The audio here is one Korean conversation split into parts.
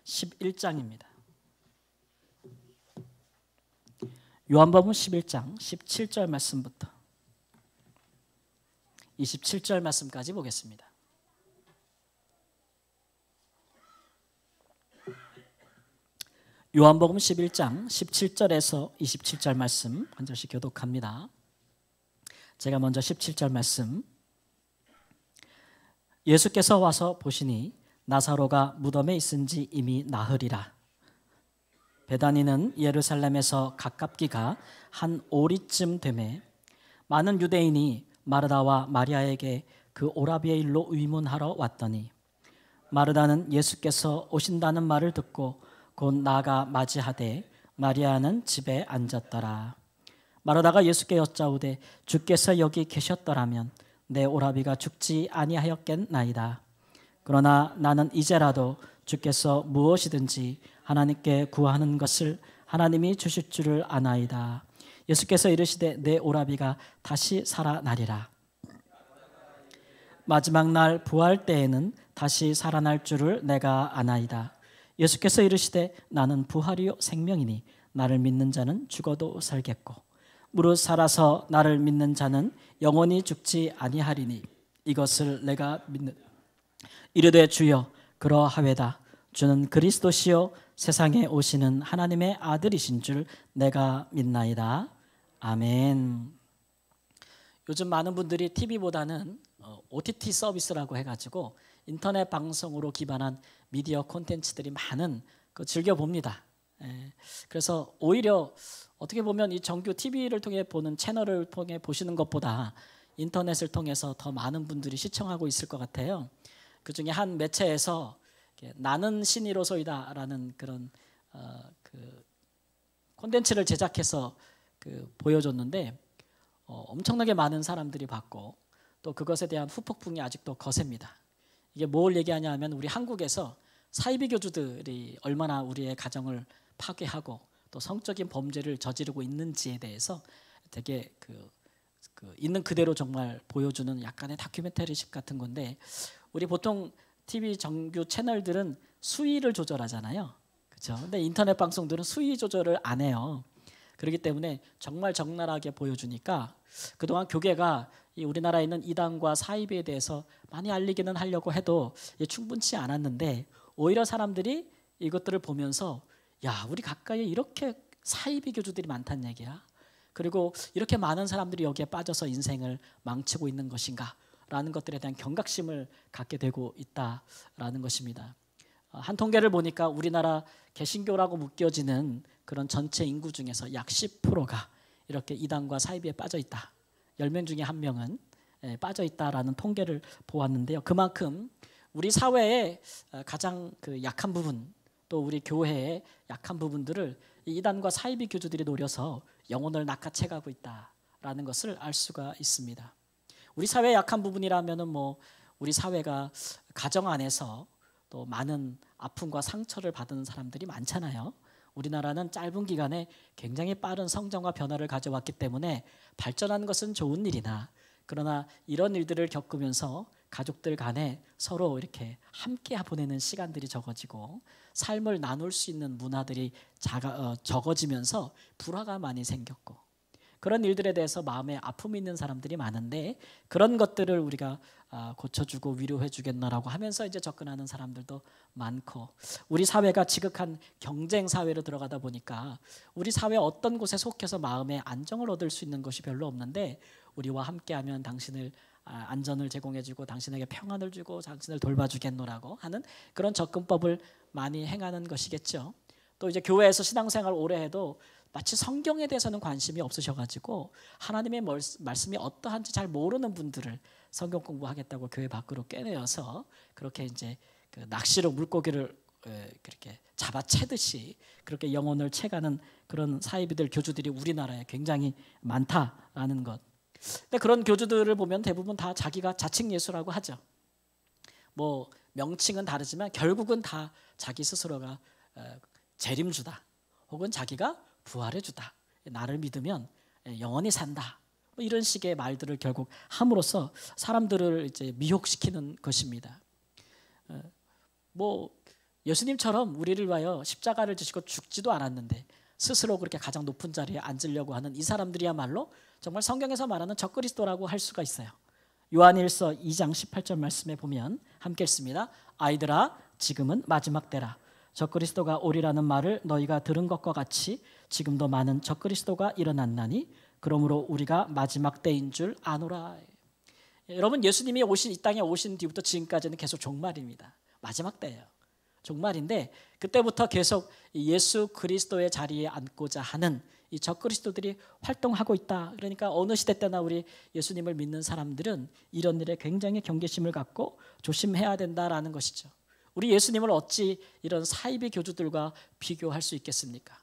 11장입니다. 요한복음 11장 17절 말씀부터 27절 말씀까지 보겠습니다. 요한복음 11장 17절에서 27절 말씀 한 절씩 교독합니다. 제가 먼저 17절 말씀. 예수께서 와서 보시니 나사로가 무덤에 있은지 이미 나흘이라. 베다니는 예루살렘에서 가깝기가 한 오리쯤 되매 많은 유대인이 마르다와 마리아에게 그 오라비의 일로 의문하러 왔더니 마르다는 예수께서 오신다는 말을 듣고 곧 나아가 맞이하되 마리아는 집에 앉았더라. 마르다가 예수께 여짜오되 주께서 여기 계셨더라면 내 오라비가 죽지 아니하였겠나이다. 그러나 나는 이제라도 주께서 무엇이든지 하나님께 구하는 것을 하나님이 주실 줄을 아나이다. 예수께서 이르시되 내 오라비가 다시 살아나리라. 마지막 날 부활 때에는 다시 살아날 줄을 내가 아나이다. 예수께서 이르시되 나는 부활이요 생명이니 나를 믿는 자는 죽어도 살겠고 무릇 살아서 나를 믿는 자는 영원히 죽지 아니하리니 이것을 내가 믿는. 이르되 주여 그러하외다. 주는 그리스도시요 세상에 오시는 하나님의 아들이신 줄 내가 믿나이다. 아멘. 요즘 많은 분들이 TV보다는 OTT 서비스라고 해가지고 인터넷 방송으로 기반한 미디어 콘텐츠들이 많은 거 즐겨봅니다. 그래서 오히려 어떻게 보면 이 정규 TV를 통해 보는 채널을 통해 보시는 것보다 인터넷을 통해서 더 많은 분들이 시청하고 있을 것 같아요. 그중에 한 매체에서 나는 신이로소이다라는 그런 그 콘텐츠를 제작해서 보여줬는데 엄청나게 많은 사람들이 봤고 또 그것에 대한 후폭풍이 아직도 거셉니다. 이게 뭘 얘기하냐면 우리 한국에서 사이비 교주들이 얼마나 우리의 가정을 파괴하고 또 성적인 범죄를 저지르고 있는지에 대해서 되게 있는 그대로 정말 보여주는 약간의 다큐멘터리식 같은 건데 우리 보통 TV 정규 채널들은 수위를 조절하잖아요. 그렇죠? 근데 인터넷 방송들은 수위 조절을 안 해요. 그렇기 때문에 정말 적나라하게 보여주니까 그동안 교계가 이 우리나라에 있는 이단과 사이비에 대해서 많이 알리기는 하려고 해도 충분치 않았는데 오히려 사람들이 이것들을 보면서 야, 우리 가까이에 이렇게 사이비 교주들이 많다는 얘기야. 그리고 이렇게 많은 사람들이 여기에 빠져서 인생을 망치고 있는 것인가 라는 것들에 대한 경각심을 갖게 되고 있다라는 것입니다. 한 통계를 보니까 우리나라 개신교라고 묶여지는 그런 전체 인구 중에서 약 10%가 이렇게 이단과 사이비에 빠져 있다. 10명 중에 1명은 빠져 있다라는 통계를 보았는데요. 그만큼 우리 사회의 가장 약한 부분 또 우리 교회의 약한 부분들을 이단과 사이비 교주들이 노려서 영혼을 낚아채가고 있다라는 것을 알 수가 있습니다. 우리 사회의 약한 부분이라면은 우리 사회가 가정 안에서 또 많은 아픔과 상처를 받은 사람들이 많잖아요. 우리나라는 짧은 기간에 굉장히 빠른 성장과 변화를 가져왔기 때문에 발전하는 것은 좋은 일이나 그러나 이런 일들을 겪으면서 가족들 간에 서로 이렇게 함께 보내는 시간들이 적어지고 삶을 나눌 수 있는 문화들이 적어지면서 불화가 많이 생겼고 그런 일들에 대해서 마음에 아픔이 있는 사람들이 많은데 그런 것들을 우리가 고쳐주고 위로해 주겠노라고 하면서 이제 접근하는 사람들도 많고 우리 사회가 지극한 경쟁 사회로 들어가다 보니까 우리 사회 어떤 곳에 속해서 마음의 안정을 얻을 수 있는 것이 별로 없는데 우리와 함께하면 당신을 안전을 제공해주고 당신에게 평안을 주고 당신을 돌봐주겠노라고 하는 그런 접근법을 많이 행하는 것이겠죠. 또 이제 교회에서 신앙생활 오래 해도 마치 성경에 대해서는 관심이 없으셔가지고 하나님의 말씀이 어떠한지 잘 모르는 분들을 성경 공부하겠다고 교회 밖으로 꿰내어서 그렇게 이제 낚시로 물고기를 그렇게 잡아채듯이 그렇게 영혼을 채가는 그런 사이비들 교주들이 우리나라에 굉장히 많다라는 것. 근데 그런 교주들을 보면 대부분 다 자기가 자칭 예수라고 하죠. 명칭은 다르지만 결국은 다 자기 스스로가 재림주다 혹은 자기가 부활해주다. 나를 믿으면 영원히 산다. 이런 식의 말들을 결국 함으로써 사람들을 이제 미혹시키는 것입니다. 예수님처럼 우리를 위하여 십자가를 지시고 죽지도 않았는데 스스로 그렇게 가장 높은 자리에 앉으려고 하는 이 사람들이야말로 정말 성경에서 말하는 적그리스도라고 할 수가 있어요. 요한일서 2장 18절 말씀에 보면 함께 읽습니다. 아이들아 지금은 마지막 때라. 적그리스도가 오리라는 말을 너희가 들은 것과 같이 지금도 많은 적그리스도가 일어났나니 그러므로 우리가 마지막 때인 줄 아노라. 여러분, 예수님이 이 땅에 오신 뒤부터 지금까지는 계속 종말입니다. 마지막 때예요. 종말인데 그때부터 계속 예수 그리스도의 자리에 앉고자 하는 이 적그리스도들이 활동하고 있다. 그러니까 어느 시대 때나 우리 예수님을 믿는 사람들은 이런 일에 굉장히 경계심을 갖고 조심해야 된다라는 것이죠. 우리 예수님을 어찌 이런 사이비 교주들과 비교할 수 있겠습니까?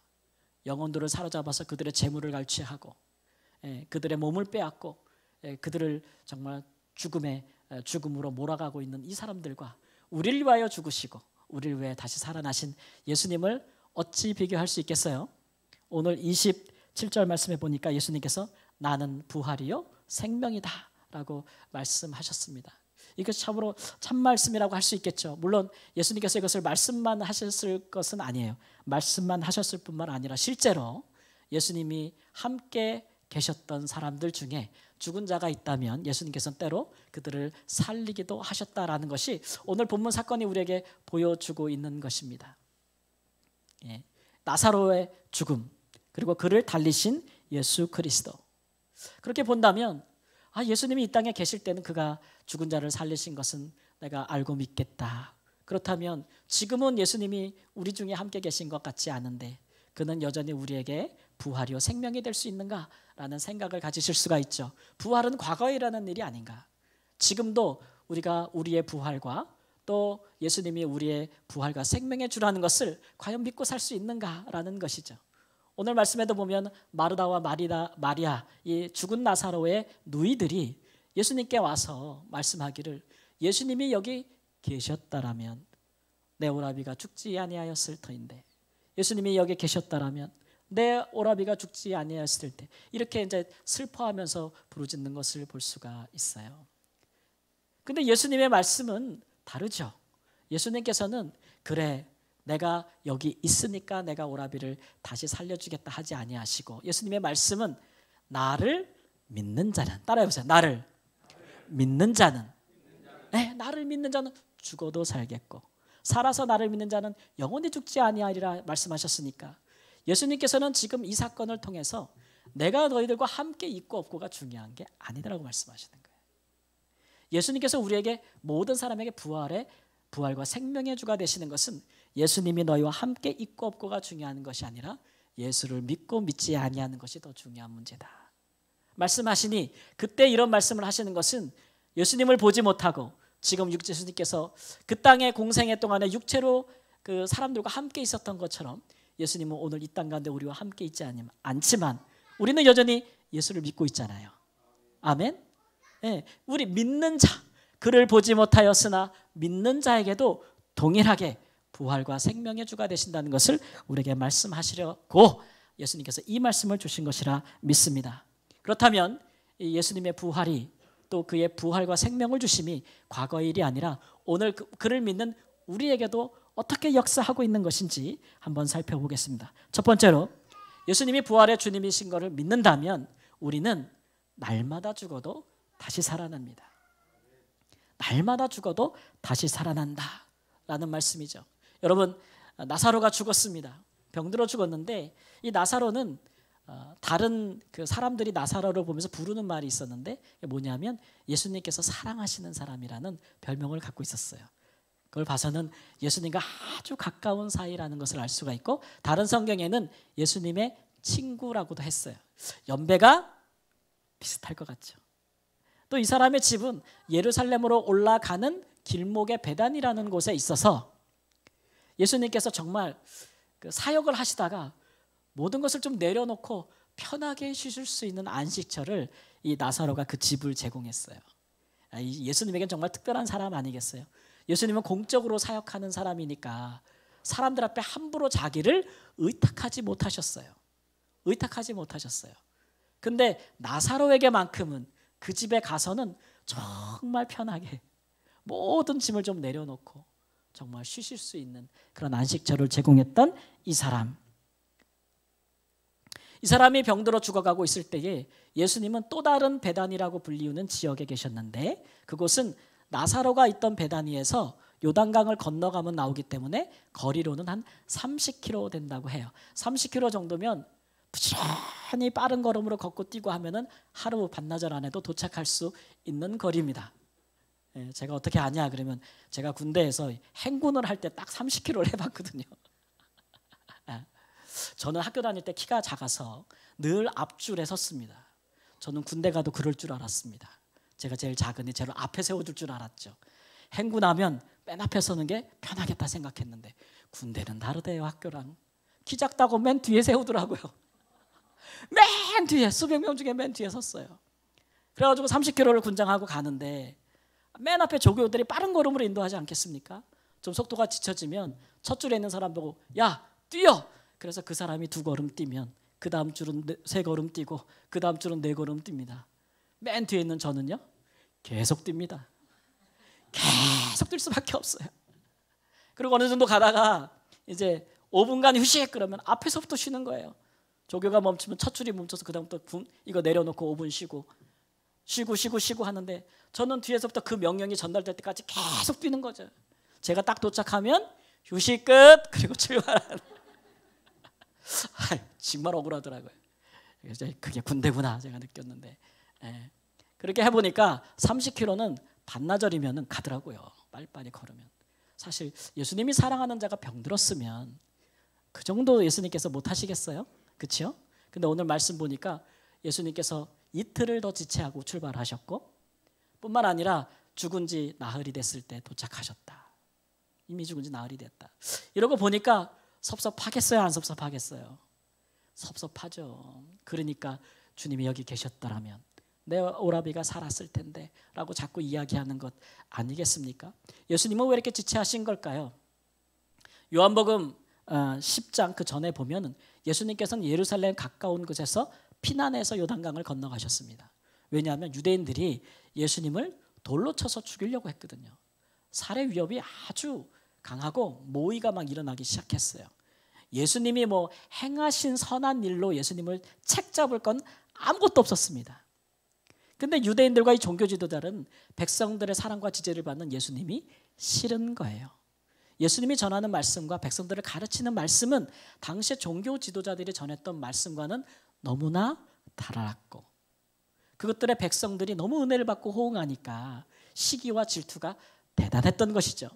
영혼들을 사로잡아서 그들의 재물을 갈취하고 그들의 몸을 빼앗고 그들을 정말 죽음으로 몰아가고 있는 이 사람들과 우리를 위하여 죽으시고 우리를 위해 다시 살아나신 예수님을 어찌 비교할 수 있겠어요? 오늘 27절 말씀에 보니까 예수님께서 나는 부활이요 생명이다 라고 말씀하셨습니다. 이것이 참으로 참 말씀이라고 할 수 있겠죠. 물론 예수님께서 이것을 말씀만 하셨을 것은 아니에요. 말씀만 하셨을 뿐만 아니라 실제로 예수님이 함께 계셨던 사람들 중에 죽은 자가 있다면 예수님께서는 때로 그들을 살리기도 하셨다라는 것이 오늘 본문 사건이 우리에게 보여주고 있는 것입니다. 나사로의 죽음 그리고 그를 달리신 예수 그리스도. 그렇게 본다면 예수님이 이 땅에 계실 때는 그가 죽은 자를 살리신 것은 내가 알고 믿겠다. 그렇다면 지금은 예수님이 우리 중에 함께 계신 것 같지 않은데 그는 여전히 우리에게 부활이요 생명이 될 수 있는가라는 생각을 가지실 수가 있죠. 부활은 과거에 일어난 일이 아닌가. 지금도 우리가 우리의 부활과 또 예수님이 우리의 부활과 생명의 주라는 것을 과연 믿고 살 수 있는가라는 것이죠. 오늘 말씀에도 보면 마르다와 마리아 이 죽은 나사로의 누이들이 예수님께 와서 말씀하기를 예수님이 여기 계셨다라면 내 오라비가 죽지 아니하였을 터인데 예수님이 여기 계셨다라면 내 오라비가 죽지 아니하였을 때 이렇게 이제 슬퍼하면서 부르짖는 것을 볼 수가 있어요. 근데 예수님의 말씀은 다르죠. 예수님께서는 그래 내가 여기 있으니까 내가 오라비를 다시 살려주겠다 하지 아니하시고 예수님의 말씀은 나를 믿는 자는 따라해보세요. 나를 믿는 자는 나를 믿는 자는 죽어도 살겠고 살아서 나를 믿는 자는 영원히 죽지 아니하리라 말씀하셨으니까 예수님께서는 지금 이 사건을 통해서 내가 너희들과 함께 있고 없고가 중요한 게 아니다라고 말씀하시는 거예요. 예수님께서 우리에게 모든 사람에게 부활과 생명의 주가 되시는 것은 예수님이 너희와 함께 있고 없고가 중요한 것이 아니라 예수를 믿고 믿지 아니하는 것이 더 중요한 문제다. 말씀하시니 그때 이런 말씀을 하시는 것은 예수님을 보지 못하고 지금 예수님께서 그 땅의 공생애 동안에 육체로 그 사람들과 함께 있었던 것처럼 예수님은 오늘 이 땅 가운데 우리와 함께 있지 않지만 우리는 여전히 예수를 믿고 있잖아요. 아멘. 우리 믿는 자 그를 보지 못하였으나 믿는 자에게도 동일하게 부활과 생명의 주가 되신다는 것을 우리에게 말씀하시려고 예수님께서 이 말씀을 주신 것이라 믿습니다. 그렇다면 예수님의 부활이 또 그의 부활과 생명을 주심이 과거의 일이 아니라 오늘 그를 믿는 우리에게도 어떻게 역사하고 있는 것인지 한번 살펴보겠습니다. 첫 번째로 예수님이 부활의 주님이신 것을 믿는다면 우리는 날마다 죽어도 다시 살아납니다. 날마다 죽어도 다시 살아난다라는 말씀이죠. 여러분 나사로가 죽었습니다. 병들어 죽었는데 이 나사로는 다른 그 사람들이 나사로를 보면서 부르는 말이 있었는데 뭐냐면 예수님께서 사랑하시는 사람이라는 별명을 갖고 있었어요. 그걸 봐서는 예수님과 아주 가까운 사이라는 것을 알 수가 있고 다른 성경에는 예수님의 친구라고도 했어요. 연배가 비슷할 것 같죠. 또 이 사람의 집은 예루살렘으로 올라가는 길목의 베단이라는 곳에 있어서 예수님께서 정말 그 사역을 하시다가 모든 것을 좀 내려놓고 편하게 쉬실 수 있는 안식처를 이 나사로가 그 집을 제공했어요. 예수님에겐 정말 특별한 사람 아니겠어요? 예수님은 공적으로 사역하는 사람이니까 사람들 앞에 함부로 자기를 의탁하지 못하셨어요. 근데 나사로에게만큼은 그 집에 가서는 정말 편하게 모든 짐을 좀 내려놓고 정말 쉬실 수 있는 그런 안식처를 제공했던 이 사람. 이 사람이 병들어 죽어가고 있을 때에 예수님은 또 다른 베다니라고 불리우는 지역에 계셨는데, 그곳은 나사로가 있던 베다니에서 요단강을 건너가면 나오기 때문에 거리로는 한 30km 된다고 해요. 30km 정도면 부지런히 빠른 걸음으로 걷고 뛰고 하면은 하루 반나절 안에도 도착할 수 있는 거리입니다. 제가 어떻게 아냐 그러면 제가 군대에서 행군을 할 때 딱 30km를 해봤거든요. 저는 학교 다닐 때 키가 작아서 늘 앞줄에 섰습니다. 저는 군대 가도 그럴 줄 알았습니다. 제가 제일 작으니 저를 앞에 세워줄 줄 알았죠. 행군하면 맨 앞에 서는 게 편하겠다 생각했는데 군대는 다르대요. 학교랑 키 작다고 맨 뒤에 세우더라고요. 맨 뒤에, 수백 명 중에 맨 뒤에 섰어요. 그래가지고 30km를 군장하고 가는데 맨 앞에 조교들이 빠른 걸음으로 인도하지 않겠습니까? 좀 속도가 지쳐지면 첫 줄에 있는 사람 보고 야 뛰어! 그래서 그 사람이 2걸음 뛰면 그 다음 줄은 3걸음 뛰고 그 다음 줄은 4걸음 뜁니다. 맨 뒤에 있는 저는요 계속 뜁니다. 계속 뛸 수밖에 없어요. 그리고 어느 정도 가다가 이제 5분간 휴식 그러면 앞에서부터 쉬는 거예요. 조교가 멈추면 첫 줄이 멈춰서 그 다음부터 이거 내려놓고 5분 쉬고 하는데 저는 뒤에서부터 그 명령이 전달될 때까지 계속 뛰는 거죠. 제가 딱 도착하면 휴식 끝 그리고 출발하는. 정말 억울하더라고요. 그게 군대구나 제가 느꼈는데, 그렇게 해보니까 30km는 반나절이면 가더라고요. 빨리빨리 걸으면. 사실 예수님이 사랑하는 자가 병들었으면 그 정도 예수님께서 못 하시겠어요? 그렇죠? 근데 오늘 말씀 보니까 예수님께서 이틀을 더 지체하고 출발하셨고, 뿐만 아니라 죽은 지 나흘이 됐을 때 도착하셨다. 이미 죽은 지 나흘이 됐다. 이러고 보니까 섭섭하겠어요? 안 섭섭하겠어요? 섭섭하죠. 그러니까 주님이 여기 계셨더라면 내 오라비가 살았을 텐데 라고 자꾸 이야기하는 것 아니겠습니까? 예수님은 왜 이렇게 지체하신 걸까요? 요한복음 10장 그 전에 보면 예수님께서는 예루살렘 가까운 곳에서 피난해서 요단강을 건너가셨습니다. 왜냐하면 유대인들이 예수님을 돌로 쳐서 죽이려고 했거든요. 살해 위협이 아주 강하고 모의가 막 일어나기 시작했어요. 예수님이 뭐 행하신 선한 일로 예수님을 책잡을 건 아무것도 없었습니다. 근데 유대인들과 이 종교 지도자는 백성들의 사랑과 지지를 받는 예수님이 싫은 거예요. 예수님이 전하는 말씀과 백성들을 가르치는 말씀은 당시의 종교 지도자들이 전했던 말씀과는 너무나 달랐고, 그것들의 백성들이 너무 은혜를 받고 호응하니까 시기와 질투가 대단했던 것이죠.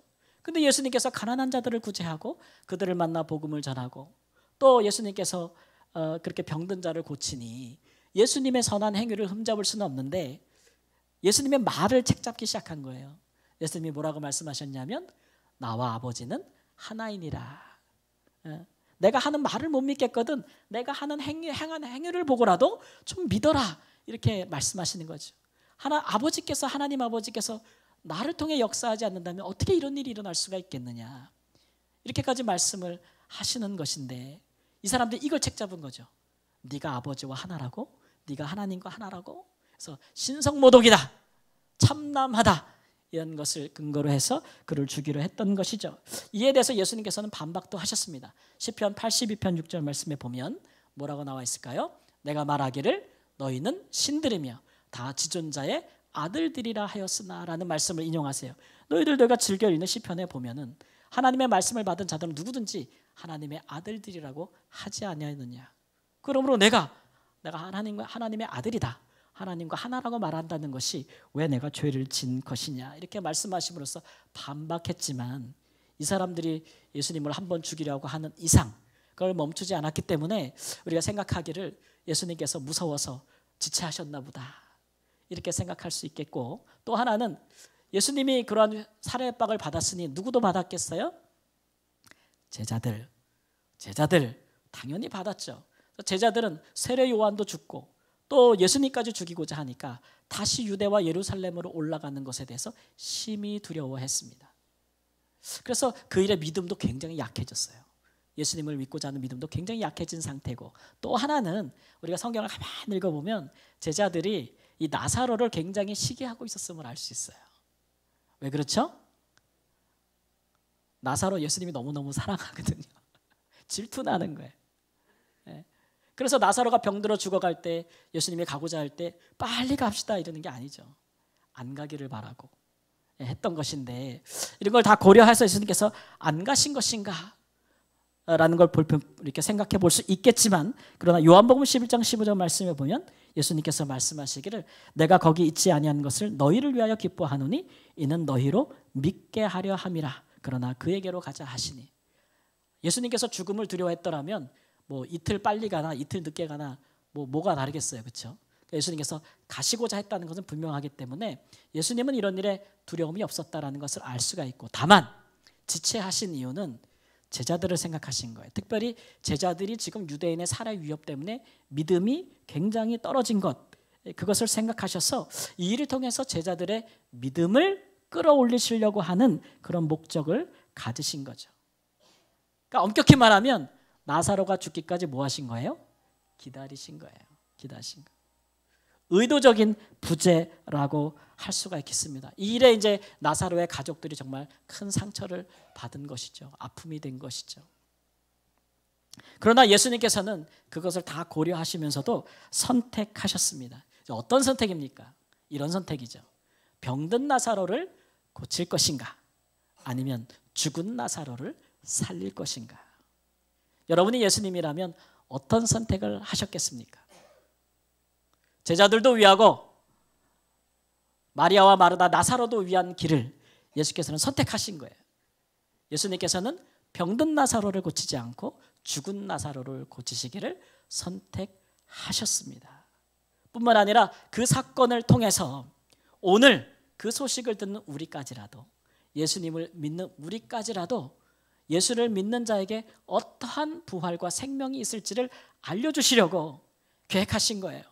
근데 예수님께서 가난한 자들을 구제하고 그들을 만나 복음을 전하고, 또 예수님께서 그렇게 병든 자를 고치니 예수님의 선한 행위를 흠잡을 수는 없는데 예수님의 말을 책잡기 시작한 거예요. 예수님이 뭐라고 말씀하셨냐면 나와 아버지는 하나이니라. 내가 하는 말을 못 믿겠거든 내가 하는 행하는 행위를 보고라도 좀 믿어라, 이렇게 말씀하시는 거죠. 하나님 아버지께서 나를 통해 역사하지 않는다면 어떻게 이런 일이 일어날 수가 있겠느냐, 이렇게까지 말씀을 하시는 것인데 이 사람들이 이걸 책잡은 거죠. 네가 아버지와 하나라고? 네가 하나님과 하나라고? 그래서 신성모독이다, 참남하다, 이런 것을 근거로 해서 그를 죽이려 했던 것이죠. 이에 대해서 예수님께서는 반박도 하셨습니다. 시편 82편 6절 말씀에 보면 뭐라고 나와 있을까요? 내가 말하기를 너희는 신들이며 다 지존자의 아들들이라 하였으나 라는 말씀을 인용하세요. 너희들 내가 즐겨 읽는 시편에 보면은 하나님의 말씀을 받은 자들은 누구든지 하나님의 아들들이라고 하지 아니하느냐. 그러므로 내가 하나님의 아들이다, 하나님과 하나라고 말한다는 것이 왜 내가 죄를 진 것이냐, 이렇게 말씀하심으로써 반박했지만 이 사람들이 예수님을 한번 죽이려고 하는 이상 그걸 멈추지 않았기 때문에 우리가 생각하기를 예수님께서 무서워서 지체하셨나 보다, 이렇게 생각할 수 있겠고, 또 하나는 예수님이 그러한 살해박을 받았으니 누구도 받았겠어요? 제자들 당연히 받았죠. 제자들은 세례 요한도 죽고 또 예수님까지 죽이고자 하니까 다시 유대와 예루살렘으로 올라가는 것에 대해서 심히 두려워했습니다. 그래서 그 일의 믿음도 굉장히 약해졌어요. 예수님을 믿고자 하는 믿음도 굉장히 약해진 상태고, 또 하나는 우리가 성경을 가만히 읽어보면 제자들이 이 나사로를 굉장히 시기하고 있었음을 알 수 있어요. 왜 그렇죠? 나사로 예수님이 너무너무 사랑하거든요. 질투나는 거예요. 예. 그래서 나사로가 병들어 죽어갈 때 예수님이 가고자 할 때 빨리 갑시다 이러는 게 아니죠. 안 가기를 바라고 했던 것인데, 이런 걸 다 고려해서 예수님께서 안 가신 것인가 라는 걸 이렇게 생각해 볼 수 있겠지만, 그러나 요한복음 11장 15절 말씀에 보면 예수님께서 말씀하시기를 내가 거기 있지 아니한 것을 너희를 위하여 기뻐하노니 이는 너희로 믿게 하려 함이라. 그러나 그에게로 가자 하시니, 예수님께서 죽음을 두려워했더라면 뭐 이틀 빨리 가나 이틀 늦게 가나 뭐가 다르겠어요, 그렇죠? 예수님께서 가시고자 했다는 것은 분명하기 때문에 예수님은 이런 일에 두려움이 없었다라는 것을 알 수가 있고, 다만 지체하신 이유는 제자들을 생각하신 거예요. 특별히 제자들이 지금 유대인의 살해 위협 때문에 믿음이 굉장히 떨어진 것, 그것을 생각하셔서 이 일을 통해서 제자들의 믿음을 끌어올리시려고 하는 그런 목적을 가지신 거죠. 그러니까 엄격히 말하면 나사로가 죽기까지 뭐 하신 거예요? 기다리신 거예요. 기다리신 거. 의도적인 부재라고 할 수가 있겠습니다. 이 일에 이제 나사로의 가족들이 정말 큰 상처를 받은 것이죠. 아픔이 된 것이죠. 그러나 예수님께서는 그것을 다 고려하시면서도 선택하셨습니다. 어떤 선택입니까? 이런 선택이죠. 병든 나사로를 고칠 것인가? 아니면 죽은 나사로를 살릴 것인가? 여러분이 예수님이라면 어떤 선택을 하셨겠습니까? 제자들도 위하고 마리아와 마르다, 나사로도 위한 길을 예수께서는 선택하신 거예요. 예수님께서는 병든 나사로를 고치지 않고 죽은 나사로를 고치시기를 선택하셨습니다. 뿐만 아니라 그 사건을 통해서 오늘 그 소식을 듣는 우리까지라도, 예수님을 믿는 우리까지라도 예수를 믿는 자에게 어떠한 부활과 생명이 있을지를 알려주시려고 계획하신 거예요.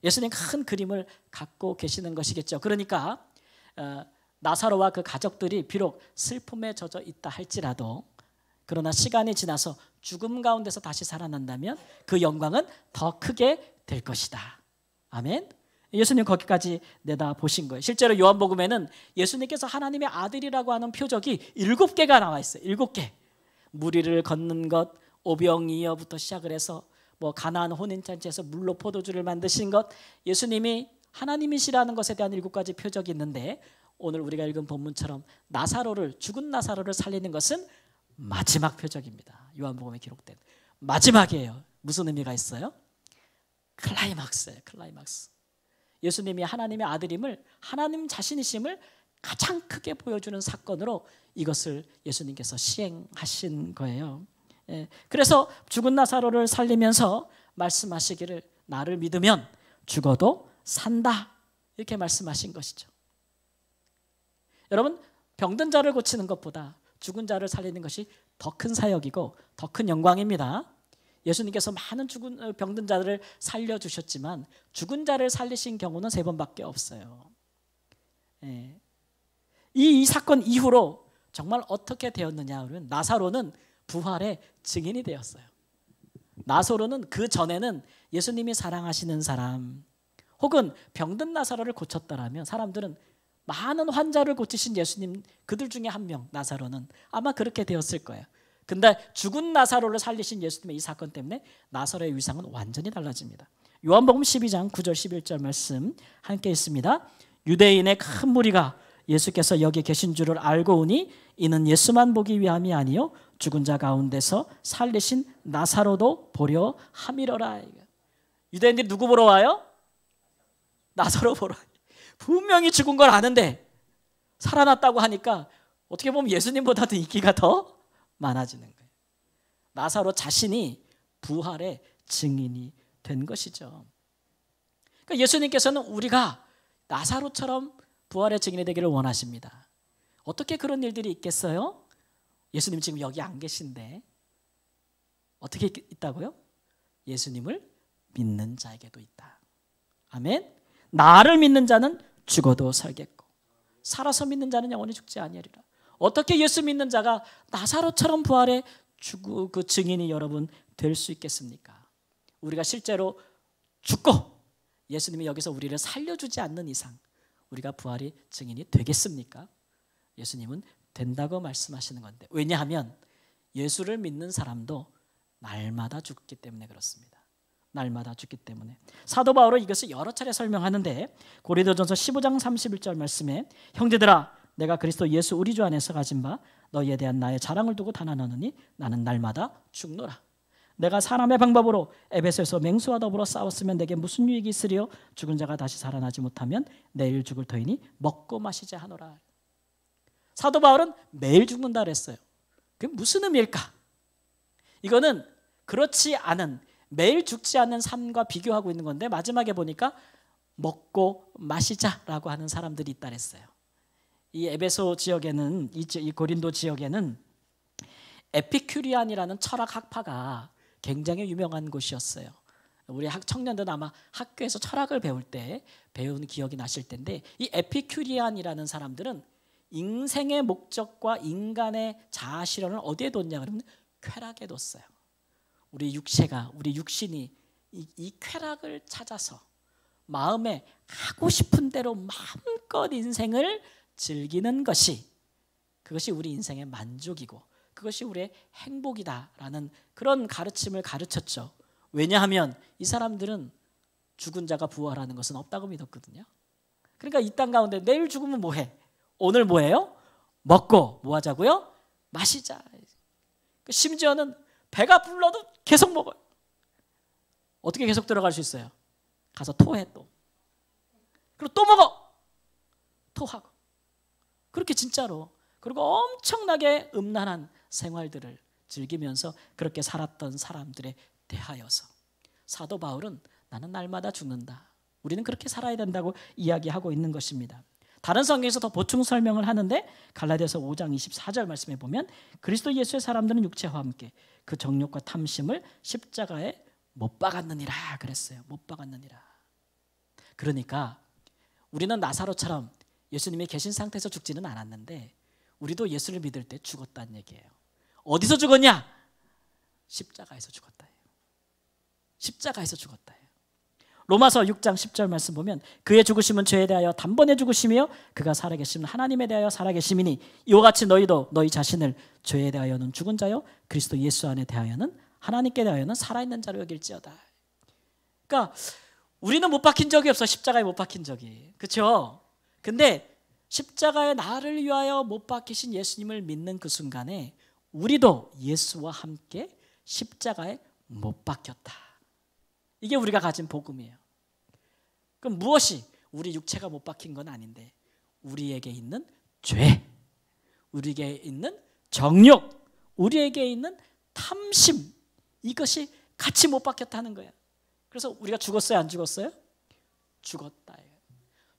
예수님 큰 그림을 갖고 계시는 것이겠죠. 그러니까 나사로와 그 가족들이 비록 슬픔에 젖어 있다 할지라도, 그러나 시간이 지나서 죽음 가운데서 다시 살아난다면 그 영광은 더 크게 될 것이다. 아멘. 예수님 거기까지 내다보신 거예요. 실제로 요한복음에는 예수님께서 하나님의 아들이라고 하는 표적이 7개가 나와 있어요. 7개. 무리를 걷는 것, 오병이어부터 시작을 해서 뭐 가나안 혼인잔치에서 물로 포도주를 만드신 것, 예수님이 하나님이시라는 것에 대한 7가지 표적이 있는데, 오늘 우리가 읽은 본문처럼 나사로를, 죽은 나사로를 살리는 것은 마지막 표적입니다. 요한복음에 기록된 마지막이에요. 무슨 의미가 있어요? 클라이막스예요. 클라이막스. 예수님이 하나님의 아들임을, 하나님 자신이심을 가장 크게 보여주는 사건으로 이것을 예수님께서 시행하신 거예요. 그래서 죽은 나사로를 살리면서 말씀하시기를 나를 믿으면 죽어도 산다, 이렇게 말씀하신 것이죠. 여러분, 병든 자를 고치는 것보다 죽은 자를 살리는 것이 더 큰 사역이고 더 큰 영광입니다. 예수님께서 많은 병든 자들을 살려주셨지만 죽은 자를 살리신 경우는 3번밖에 없어요. 이 사건 이후로 정말 어떻게 되었느냐 하면 나사로는 부활의 증인이 되었어요. 나사로는 그 전에는 예수님이 사랑하시는 사람, 혹은 병든 나사로를 고쳤더라면 사람들은 많은 환자를 고치신 예수님, 그들 중에 한 명, 나사로는 아마 그렇게 되었을 거예요. 근데 죽은 나사로를 살리신 예수님의 이 사건 때문에 나사로의 위상은 완전히 달라집니다. 요한복음 12장 9절 11절 말씀 함께 있습니다. 유대인의 큰 무리가 예수께서 여기 계신 줄을 알고 오니 이는 예수만 보기 위함이 아니요 죽은 자 가운데서 살리신 나사로도 보려 함이러라. 유대인들이 누구 보러 와요? 나사로 보러. 분명히 죽은 걸 아는데 살아났다고 하니까 어떻게 보면 예수님보다도 인기가 더 많아지는 거예요. 나사로 자신이 부활의 증인이 된 것이죠. 그러니까 예수님께서는 우리가 나사로처럼 부활의 증인이 되기를 원하십니다. 어떻게 그런 일들이 있겠어요? 예수님 지금 여기 안 계신데 어떻게 있다고요? 예수님을 믿는 자에게도 있다. 아멘. 나를 믿는 자는 죽어도 살겠고 살아서 믿는 자는 영원히 죽지 아니하리라. 어떻게 예수 믿는 자가 나사로처럼 부활의 그 증인이 여러분 될 수 있겠습니까? 우리가 실제로 죽고 예수님이 여기서 우리를 살려주지 않는 이상 우리가 부활의 증인이 되겠습니까? 예수님은 된다고 말씀하시는 건데, 왜냐하면 예수를 믿는 사람도 날마다 죽기 때문에 그렇습니다. 날마다 죽기 때문에. 사도 바울은 이것을 여러 차례 설명하는데, 고린도전서 15장 31절 말씀에 형제들아 내가 그리스도 예수 우리 주 안에서 가진 바 너희에 대한 나의 자랑을 두고 단언하노니 나는 날마다 죽노라. 내가 사람의 방법으로 에베소에서 맹수와 더불어 싸웠으면 내게 무슨 유익이 있으리요? 죽은 자가 다시 살아나지 못하면 내일 죽을 터이니 먹고 마시자 하노라. 사도 바울은 매일 죽는다 그랬어요. 그게 무슨 의미일까? 이거는 그렇지 않은, 매일 죽지 않는 삶과 비교하고 있는 건데, 마지막에 보니까 먹고 마시자라고 하는 사람들이 있다 그랬어요. 이 에베소 지역에는, 이 고린도 지역에는 에피큐리안이라는 철학 학파가 굉장히 유명한 곳이었어요. 우리 청년들은 아마 학교에서 철학을 배울 때 배운 기억이 나실 텐데, 이 에피큐리안이라는 사람들은 인생의 목적과 인간의 자아 실현을 어디에 뒀냐 그러면 쾌락에 뒀어요. 우리 육체가, 우리 육신이 이 쾌락을 찾아서 마음에 하고 싶은 대로 마음껏 인생을 즐기는 것이, 그것이 우리 인생의 만족이고 그것이 우리의 행복이다라는 그런 가르침을 가르쳤죠. 왜냐하면 이 사람들은 죽은 자가 부활하는 것은 없다고 믿었거든요. 그러니까 이 땅 가운데 내일 죽으면 뭐해? 오늘 뭐해요? 먹고 뭐 하자고요? 마시자. 심지어는 배가 불러도 계속 먹어요. 어떻게 계속 들어갈 수 있어요? 가서 토해 또. 그리고 또 먹어. 토하고. 그렇게 진짜로. 그리고 엄청나게 음란한 생활들을 즐기면서 그렇게 살았던 사람들에 대하여서 사도 바울은 나는 날마다 죽는다. 우리는 그렇게 살아야 된다고 이야기하고 있는 것입니다. 다른 성경에서 더 보충 설명을 하는데, 갈라디아서 5장 24절 말씀에 보면 그리스도 예수의 사람들은 육체와 함께 그 정욕과 탐심을 십자가에 못 박았느니라 그랬어요. 못 박았느니라. 그러니까 우리는 나사로처럼 예수님이 계신 상태에서 죽지는 않았는데, 우리도 예수를 믿을 때 죽었다는 얘기예요. 어디서 죽었냐? 십자가에서 죽었다. 십자가에서 죽었다. 로마서 6장 10절 말씀 보면 그의 죽으심은 죄에 대하여 단번에 죽으심이요 그가 살아계심은 하나님에 대하여 살아계심이니 이와 같이 너희도 너희 자신을 죄에 대하여는 죽은 자요 그리스도 예수 안에 대하여는 하나님께 대하여는 살아있는 자로 여길지어다. 그러니까 우리는 못 박힌 적이 없어. 십자가에 못 박힌 적이. 그렇죠? 근데 십자가에 나를 위하여 못 박히신 예수님을 믿는 그 순간에 우리도 예수와 함께 십자가에 못 박혔다. 이게 우리가 가진 복음이에요. 그럼 무엇이? 우리 육체가 못 박힌 건 아닌데 우리에게 있는 죄, 우리에게 있는 정욕, 우리에게 있는 탐심, 이것이 같이 못 박혔다는 거야. 그래서 우리가 죽었어요? 안 죽었어요? 죽었다.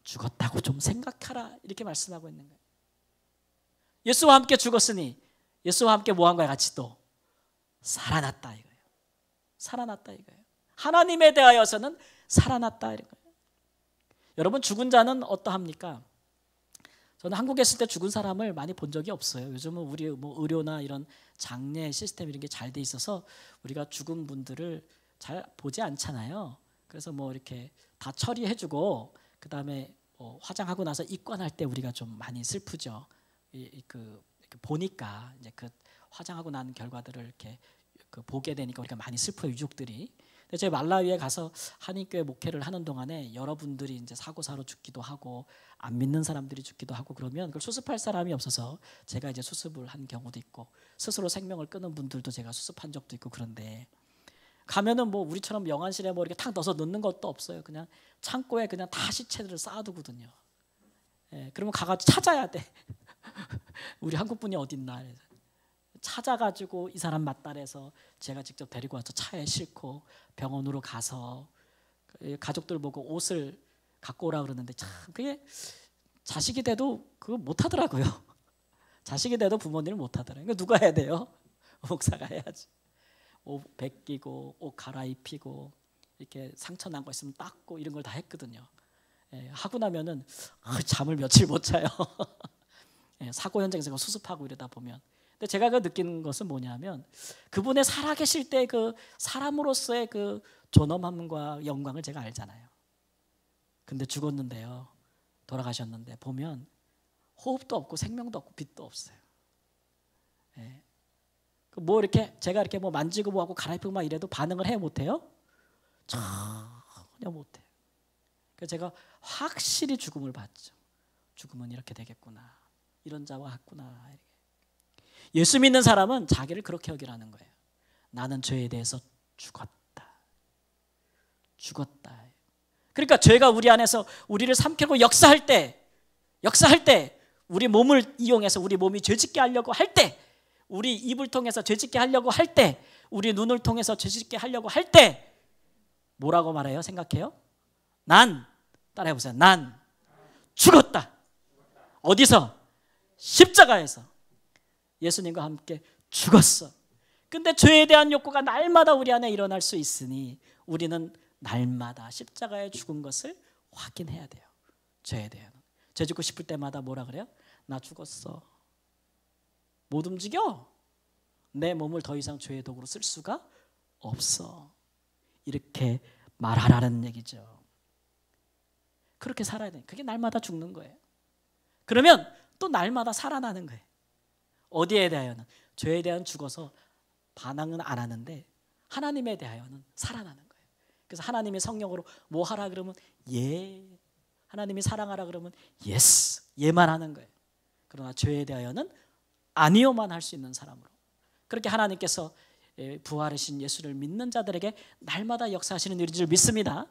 죽었다고 좀 생각하라 이렇게 말씀하고 있는 거예요. 예수와 함께 죽었으니 예수와 함께 뭐 한 거야? 같이 또 살아났다 이거예요. 살아났다 이거예요. 하나님에 대하여서는 살아났다 이런 거예요. 여러분, 죽은 자는 어떠합니까? 저는 한국에 있을 때 죽은 사람을 많이 본 적이 없어요. 요즘은 우리 뭐 의료나 이런 장례 시스템 이런 게 잘 돼 있어서 우리가 죽은 분들을 잘 보지 않잖아요. 그래서 뭐 이렇게 다 처리해주고 그 다음에 화장하고 나서 입관할 때 우리가 좀 많이 슬프죠. 이렇게 보니까 이제 그 화장하고 난 결과들을 이렇게 보게 되니까 우리가 많이 슬퍼요, 유족들이. 근데 제가 말라위에 가서 한인교회 목회를 하는 동안에 여러분들이 이제 사고사로 죽기도 하고 안 믿는 사람들이 죽기도 하고 그러면 그걸 수습할 사람이 없어서 제가 이제 수습을 한 경우도 있고 스스로 생명을 끊은 분들도 제가 수습한 적도 있고, 그런데 가면은 뭐 우리처럼 영안실에 뭐 이렇게 탁 넣어서 넣는 것도 없어요. 그냥 창고에 그냥 다 시체들을 쌓아두거든요. 예, 그러면 가가지고 찾아야 돼. 우리 한국 분이 어딨나. 찾아가지고 이 사람 맞다래서 제가 직접 데리고 와서 차에 싣고 병원으로 가서 가족들 보고 옷을 갖고 오라 그러는데 참 그게 자식이 돼도 그거 못하더라고요. 자식이 돼도 부모님을 못하더라고요. 이거 누가 해야 돼요? 목사가 해야지. 옷 벗기고 옷 갈아입히고 이렇게 상처 난 거 있으면 닦고 이런 걸 다 했거든요. 예, 하고 나면은 잠을 며칠 못 자요. 예, 사고 현장에서 수습하고 이러다 보면. 근데 제가 느끼는 것은 뭐냐면 그분의 살아계실 때 그 사람으로서의 그 존엄함과 영광을 제가 알잖아요. 근데 죽었는데요, 돌아가셨는데 보면 호흡도 없고 생명도 없고 빛도 없어요. 예. 뭐 이렇게 제가 이렇게 뭐 만지고 뭐하고 갈아입고 막 이래도 반응을 해 못해요? 전혀 못해요. 그래서 제가 확실히 죽음을 봤죠. 죽음은 이렇게 되겠구나. 이런 자와 같구나. 예수 믿는 사람은 자기를 그렇게 여기라는 거예요. 나는 죄에 대해서 죽었다. 그러니까 죄가 우리 안에서 우리를 삼키고 역사할 때 우리 몸을 이용해서 우리 몸이 죄짓게 하려고 할 때, 우리 입을 통해서 죄짓게 하려고 할 때, 우리 눈을 통해서 죄짓게 하려고 할 때 뭐라고 말해요? 생각해요? 난, 따라해보세요. 난 죽었다. 어디서? 십자가에서 예수님과 함께 죽었어. 근데 죄에 대한 욕구가 날마다 우리 안에 일어날 수 있으니 우리는 날마다 십자가에 죽은 것을 확인해야 돼요. 죄에 대한. 죄 짓고 싶을 때마다 뭐라 그래요? 나 죽었어. 못 움직여. 내 몸을 더 이상 죄의 도구로 쓸 수가 없어. 이렇게 말하라는 얘기죠. 그렇게 살아야 돼. 그게 날마다 죽는 거예요. 그러면 또 날마다 살아나는 거예요. 어디에 대하여는? 죄에 대한 죽어서 반항은 안 하는데 하나님에 대하여는 살아나는 거예요. 그래서 하나님이 성령으로 뭐 하라 그러면 예, 하나님이 사랑하라 그러면 예스, 예만 하는 거예요. 그러나 죄에 대하여는 아니요만 할 수 있는 사람으로. 그렇게 하나님께서 부활하신 예수를 믿는 자들에게 날마다 역사하시는 일인 줄 믿습니다.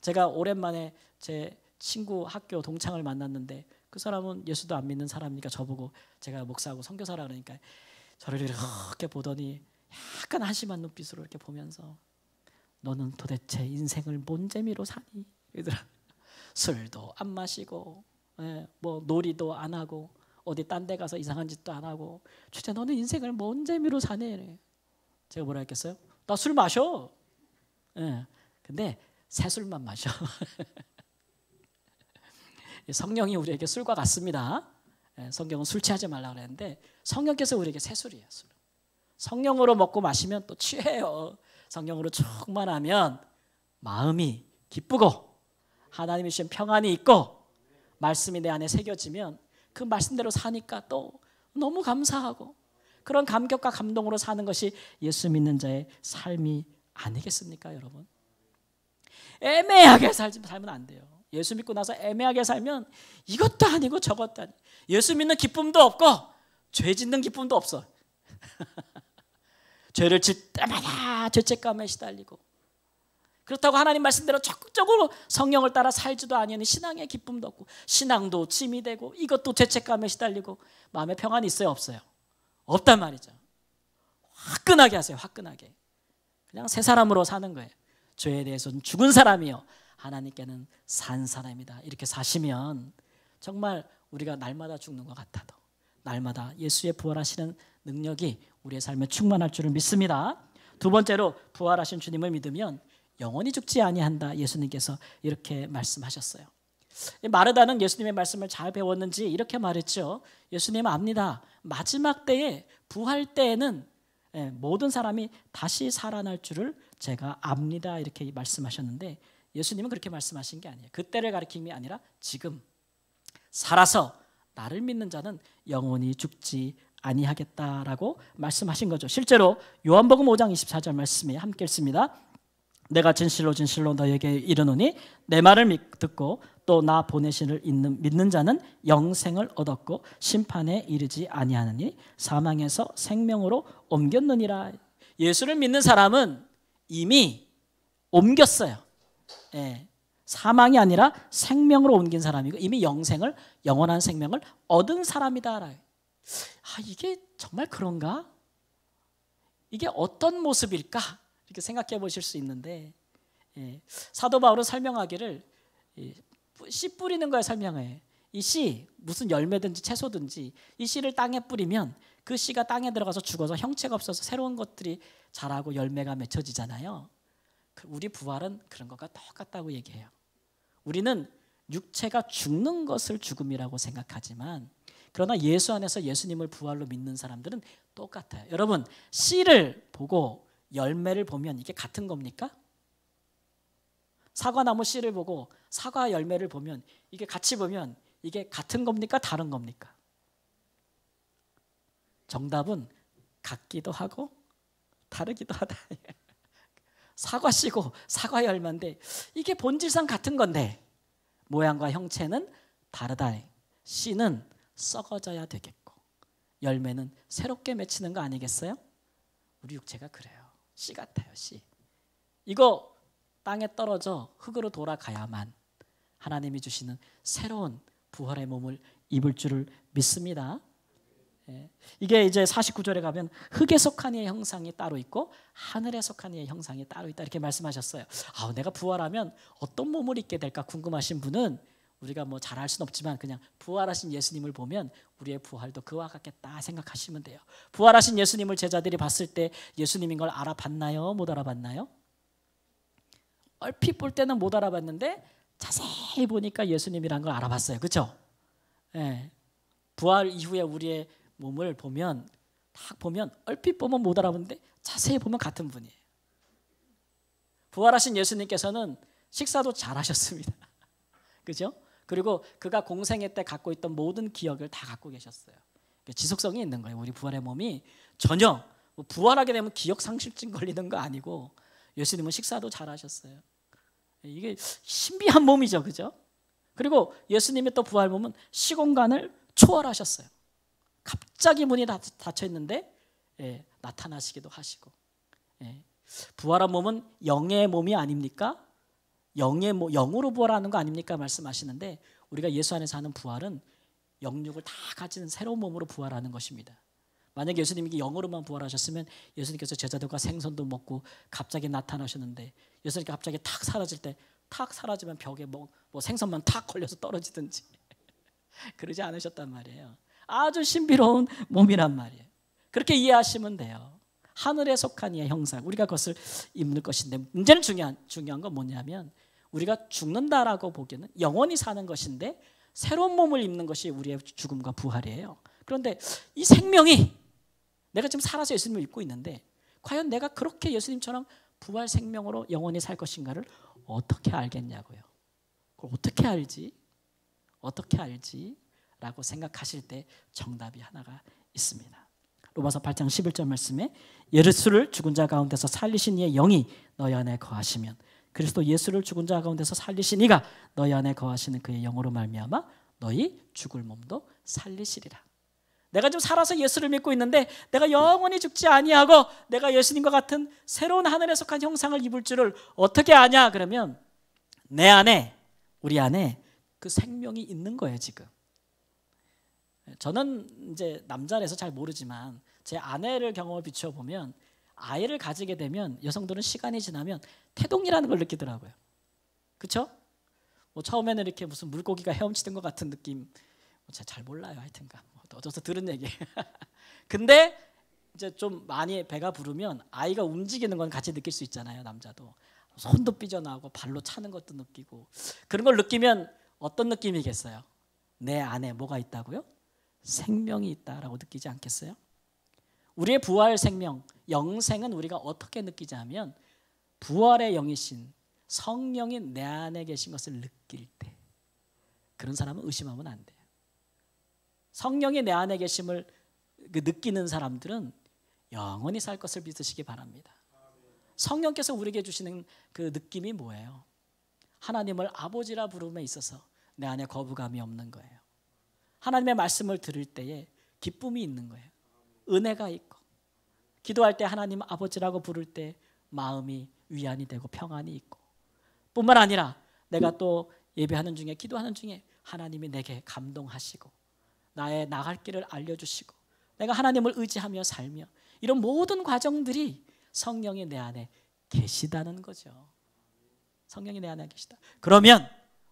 제가 오랜만에 제 친구 학교 동창을 만났는데 그 사람은 예수도 안 믿는 사람이니까 저보고 제가 목사하고 선교사라 그러니까 저를 이렇게 보더니 약간 한심한 눈빛으로 이렇게 보면서 너는 도대체 인생을 뭔 재미로 사니? 얘들아, 술도 안 마시고 뭐 놀이도 안 하고 어디 딴 데 가서 이상한 짓도 안 하고 진짜 너는 인생을 뭔 재미로 사네? 제가 뭐라 했겠어요? 나 술 마셔. 근데 새 술만 마셔. 성령이 우리에게 술과 같습니다. 성경은 술 취하지 말라 그랬는데 성령께서 우리에게 새 술이에요. 술. 성령으로 먹고 마시면 또 취해요. 성령으로 충만하면 마음이 기쁘고 하나님이 주신 평안이 있고 말씀이 내 안에 새겨지면 그 말씀대로 사니까 또 너무 감사하고 그런 감격과 감동으로 사는 것이 예수 믿는 자의 삶이 아니겠습니까, 여러분? 애매하게 살면 안 돼요. 예수 믿고 나서 애매하게 살면 이것도 아니고 저것도 아니고 예수 믿는 기쁨도 없고 죄 짓는 기쁨도 없어. 죄를 질 때마다 죄책감에 시달리고 그렇다고 하나님 말씀대로 적극적으로 성령을 따라 살지도 아니하는 신앙의 기쁨도 없고 신앙도 짐이 되고 이것도 죄책감에 시달리고 마음에 평안이 있어요? 없어요? 없단 말이죠. 화끈하게 하세요. 화끈하게. 그냥 새 사람으로 사는 거예요. 죄에 대해서는 죽은 사람이요 하나님께는 산 사람이다. 이렇게 사시면 정말 우리가 날마다 죽는 것 같아도 날마다 예수의 부활하시는 능력이 우리의 삶에 충만할 줄을 믿습니다. 두 번째로 부활하신 주님을 믿으면 영원히 죽지 아니한다. 예수님께서 이렇게 말씀하셨어요. 마르다는 예수님의 말씀을 잘 배웠는지 이렇게 말했죠. 예수님은 압니다. 마지막 때에 부활 때에는 모든 사람이 다시 살아날 줄을 제가 압니다. 이렇게 말씀하셨는데 예수님은 그렇게 말씀하신 게 아니에요. 그때를 가리킴이 아니라 지금 살아서 나를 믿는 자는 영원히 죽지 아니하겠다라고 말씀하신 거죠. 실제로 요한복음 5장 24절 말씀에 함께 읽습니다. 내가 진실로 진실로 너에게 이르노니 내 말을 듣고 또 나 보내신을 믿는 자는 영생을 얻었고 심판에 이르지 아니하느니 사망에서 생명으로 옮겼느니라. 예수를 믿는 사람은 이미 옮겼어요. 사망이 아니라 생명으로 옮긴 사람이고 이미 영원한 생명을 얻은 사람이다. 이게 정말 그런가? 이게 어떤 모습일까? 이렇게 생각해 보실 수 있는데 사도 바울은 설명하기를 씨 뿌리는 거에 설명해. 이 씨 무슨 열매든지 채소든지 이 씨를 땅에 뿌리면 그 씨가 땅에 들어가서 죽어서 형체가 없어서 새로운 것들이 자라고 열매가 맺혀지잖아요. 우리 부활은 그런 것과 똑같다고 얘기해요. 우리는 육체가 죽는 것을 죽음이라고 생각하지만 그러나 예수 안에서 예수님을 부활로 믿는 사람들은 똑같아요. 여러분 씨를 보고 열매를 보면 이게 같은 겁니까? 사과나무 씨를 보고 사과 열매를 보면 이게 같이 보면 이게 같은 겁니까? 다른 겁니까? 정답은 같기도 하고 다르기도 하다. 사과 씨고 사과 열매인데 이게 본질상 같은 건데 모양과 형체는 다르다. 씨는 썩어져야 되겠고 열매는 새롭게 맺히는 거 아니겠어요? 우리 육체가 그래요. 씨 같아요. 씨. 이거 땅에 떨어져 흙으로 돌아가야만 하나님이 주시는 새로운 부활의 몸을 입을 줄을 믿습니다. 이게 이제 49절에 가면 흙에 속한 이의 형상이 따로 있고 하늘에 속한 이의 형상이 따로 있다 이렇게 말씀하셨어요. 내가 부활하면 어떤 몸을 입게 될까 궁금하신 분은 우리가 뭐 잘 알 수는 없지만 그냥 부활하신 예수님을 보면 우리의 부활도 그와 같겠다 생각하시면 돼요. 부활하신 예수님을 제자들이 봤을 때 예수님인 걸 알아봤나요? 못 알아봤나요? 얼핏 볼 때는 못 알아봤는데 자세히 보니까 예수님이란 걸 알아봤어요. 그렇죠? 부활 이후에 우리의 몸을 보면 딱 보면 얼핏 보면 못 알아보는데 자세히 보면 같은 분이에요. 부활하신 예수님께서는 식사도 잘하셨습니다. 그죠? 그리고 그가 공생애 때 갖고 있던 모든 기억을 다 갖고 계셨어요. 지속성이 있는 거예요. 우리 부활의 몸이 전혀 부활하게 되면 기억 상실증 걸리는 거 아니고 예수님은 식사도 잘하셨어요. 이게 신비한 몸이죠. 그죠? 그리고 예수님의 또 부활 몸은 시공간을 초월하셨어요. 갑자기 문이 닫혀 있는데 나타나시기도 하시고 부활한 몸은 영의 몸이 아닙니까? 영으로 부활하는 거 아닙니까? 말씀하시는데 우리가 예수 안에서 하는 부활은 영육을 다 가진 새로운 몸으로 부활하는 것입니다. 만약에 예수님이 영으로만 부활하셨으면 예수님께서 제자들과 생선도 먹고 갑자기 나타나셨는데 예수님께서 갑자기 탁 사라질 때 탁 사라지면 벽에 뭐 생선만 탁 걸려서 떨어지든지 그러지 않으셨단 말이에요. 아주 신비로운 몸이란 말이에요. 그렇게 이해하시면 돼요. 하늘에 속한 이의 형상 우리가 그것을 입는 것인데 문제는 중요한 건 뭐냐면 우리가 죽는다라고 보기에는 영원히 사는 것인데 새로운 몸을 입는 것이 우리의 죽음과 부활이에요. 그런데 이 생명이 내가 지금 살아서 예수님을 입고 있는데 과연 내가 그렇게 예수님처럼 부활 생명으로 영원히 살 것인가를 어떻게 알겠냐고요. 그걸 어떻게 알지? 어떻게 알지? 라고 생각하실 때 정답이 하나가 있습니다. 로마서 8장 11절 말씀에 예수를 죽은 자 가운데서 살리신 이의 영이 너희 안에 거하시면 그리스도 예수를 죽은 자 가운데서 살리신 이가 너희 안에 거하시는 그의 영으로 말미암아 너희 죽을 몸도 살리시리라. 내가 지금 살아서 예수를 믿고 있는데 내가 영원히 죽지 아니하고 내가 예수님과 같은 새로운 하늘에 속한 형상을 입을 줄을 어떻게 아냐? 그러면 내 안에 우리 안에 그 생명이 있는 거예요. 지금 저는 이제 남자라서 잘 모르지만 제 아내를 경험을 비추어 보면 아이를 가지게 되면 여성들은 시간이 지나면 태동이라는 걸 느끼더라고요. 그렇죠? 처음에는 이렇게 무슨 물고기가 헤엄치는 것 같은 느낌 잘 몰라요. 하여튼간 어디서 들은 얘기예요. 근데 이제 좀 많이 배가 부르면 아이가 움직이는 건 같이 느낄 수 있잖아요. 남자도 손도 삐져나오고 발로 차는 것도 느끼고 그런 걸 느끼면 어떤 느낌이겠어요? 내 안에 뭐가 있다고요? 생명이 있다라고 느끼지 않겠어요? 우리의 부활 생명, 영생은 우리가 어떻게 느끼자면 부활의 영이신 성령이 내 안에 계신 것을 느낄 때 그런 사람은 의심하면 안 돼요. 성령이 내 안에 계심을 느끼는 사람들은 영원히 살 것을 믿으시기 바랍니다. 성령께서 우리에게 주시는 그 느낌이 뭐예요? 하나님을 아버지라 부름에 있어서 내 안에 거부감이 없는 거예요. 하나님의 말씀을 들을 때에 기쁨이 있는 거예요. 은혜가 있고 기도할 때 하나님 아버지라고 부를 때 마음이 위안이 되고 평안이 있고 뿐만 아니라 내가 또 예배하는 중에 기도하는 중에 하나님이 내게 감동하시고 나의 나갈 길을 알려주시고 내가 하나님을 의지하며 살며 이런 모든 과정들이 성령이 내 안에 계시다는 거죠. 성령이 내 안에 계시다. 그러면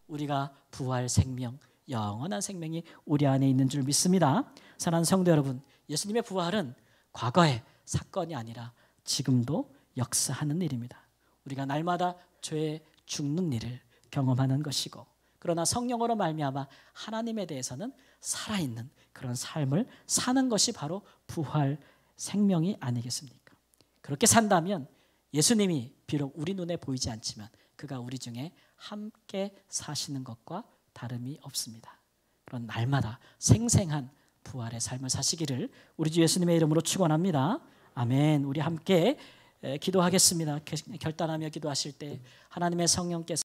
우리가 부활 생명, 영원한 생명이 우리 안에 있는 줄 믿습니다. 사랑하는 성도 여러분, 예수님의 부활은 과거의 사건이 아니라 지금도 역사하는 일입니다. 우리가 날마다 죄에 죽는 일을 경험하는 것이고 그러나 성령으로 말미암아 하나님에 대해서는 살아있는 그런 삶을 사는 것이 바로 부활 생명이 아니겠습니까? 그렇게 산다면 예수님이 비록 우리 눈에 보이지 않지만 그가 우리 중에 함께 사시는 것과 다름이 없습니다. 그런 날마다 생생한 부활의 삶을 사시기를 우리 주 예수님의 이름으로 축원합니다. 아멘. 우리 함께 기도하겠습니다. 결단하며 기도하실 때 하나님의 성령께서